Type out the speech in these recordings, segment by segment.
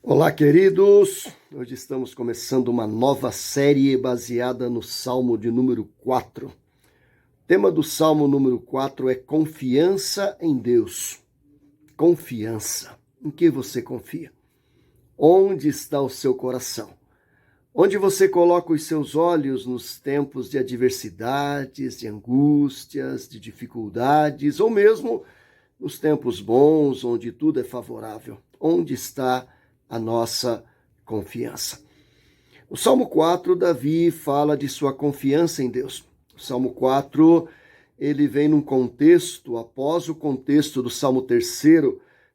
Olá, queridos! Hoje estamos começando uma nova série baseada no Salmo de número 4. O tema do Salmo número 4 é confiança em Deus. Confiança. Em que você confia? Onde está o seu coração? Onde você coloca os seus olhos nos tempos de adversidades, de angústias, de dificuldades, ou mesmo nos tempos bons, onde tudo é favorável? Onde está a nossa confiança? O Salmo 4, Davi fala de sua confiança em Deus. O Salmo 4, ele vem num contexto, após o contexto do Salmo 3,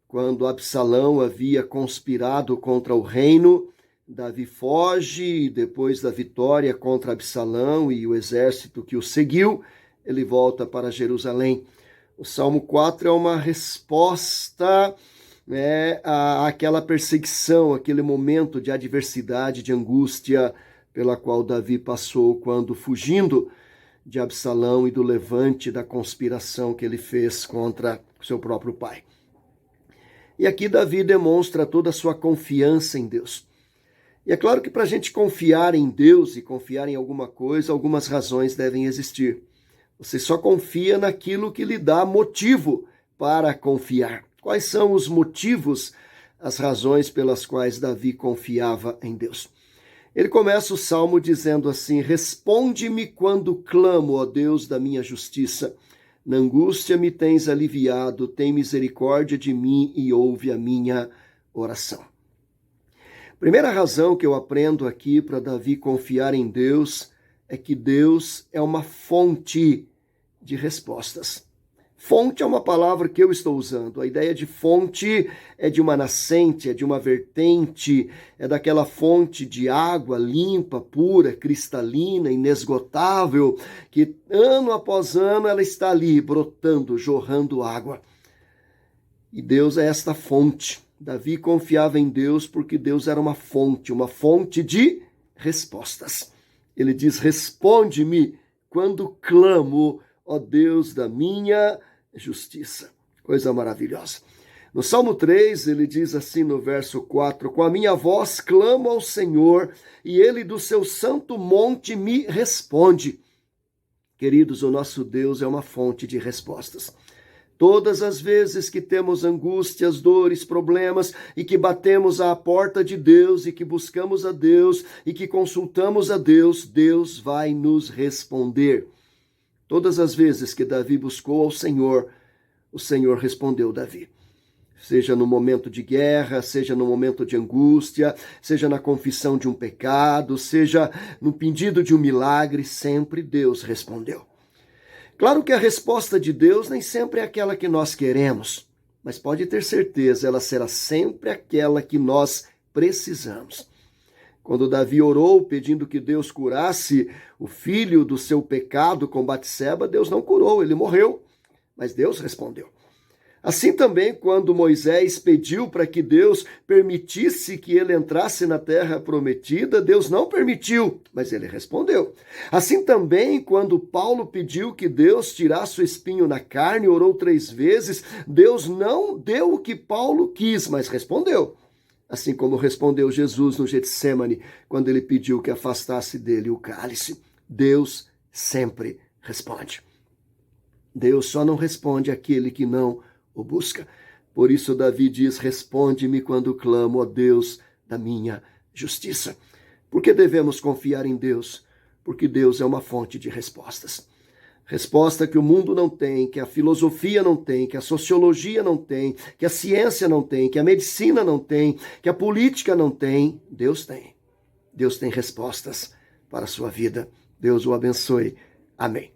quando Absalão havia conspirado contra o reino. Davi foge e depois da vitória contra Absalão e o exército que o seguiu, ele volta para Jerusalém. O Salmo 4 é uma resposta àquela perseguição, aquele momento de adversidade, de angústia pela qual Davi passou quando fugindo de Absalão e do levante da conspiração que ele fez contra seu próprio pai. E aqui Davi demonstra toda a sua confiança em Deus. E é claro que para a gente confiar em Deus e confiar em alguma coisa, algumas razões devem existir. Você só confia naquilo que lhe dá motivo para confiar. Quais são os motivos, as razões pelas quais Davi confiava em Deus? Ele começa o salmo dizendo assim: responde-me quando clamo, ó Deus da minha justiça. Na angústia me tens aliviado, tem misericórdia de mim e ouve a minha oração. Primeira razão que eu aprendo aqui para Davi confiar em Deus é que Deus é uma fonte de respostas. Fonte é uma palavra que eu estou usando. A ideia de fonte é de uma nascente, é de uma vertente, é daquela fonte de água limpa, pura, cristalina, inesgotável, que ano após ano ela está ali brotando, jorrando água. E Deus é esta fonte. Davi confiava em Deus porque Deus era uma fonte de respostas. Ele diz: responde-me quando clamo, ó Deus da minha justiça. Coisa maravilhosa. No Salmo 3, ele diz assim no verso 4, com a minha voz clamo ao Senhor, e ele do seu santo monte me responde. Queridos, o nosso Deus é uma fonte de respostas. Todas as vezes que temos angústias, dores, problemas e que batemos à porta de Deus e que buscamos a Deus e que consultamos a Deus, Deus vai nos responder. Todas as vezes que Davi buscou ao Senhor, o Senhor respondeu Davi. Seja no momento de guerra, seja no momento de angústia, seja na confissão de um pecado, seja no pedido de um milagre, sempre Deus respondeu. Claro que a resposta de Deus nem sempre é aquela que nós queremos, mas pode ter certeza, ela será sempre aquela que nós precisamos. Quando Davi orou pedindo que Deus curasse o filho do seu pecado com Batseba, Deus não curou, ele morreu, mas Deus respondeu. Assim também, quando Moisés pediu para que Deus permitisse que ele entrasse na terra prometida, Deus não permitiu, mas ele respondeu. Assim também, quando Paulo pediu que Deus tirasse o espinho na carne, orou 3 vezes, Deus não deu o que Paulo quis, mas respondeu. Assim como respondeu Jesus no Getsêmani, quando ele pediu que afastasse dele o cálice. Deus sempre responde. Deus só não responde àquele que não o busca. Por isso Davi diz: responde-me quando clamo, ó Deus da minha justiça. Por que devemos confiar em Deus? Porque Deus é uma fonte de respostas. Resposta que o mundo não tem, que a filosofia não tem, que a sociologia não tem, que a ciência não tem, que a medicina não tem, que a política não tem, Deus tem. Deus tem respostas para a sua vida. Deus o abençoe. Amém.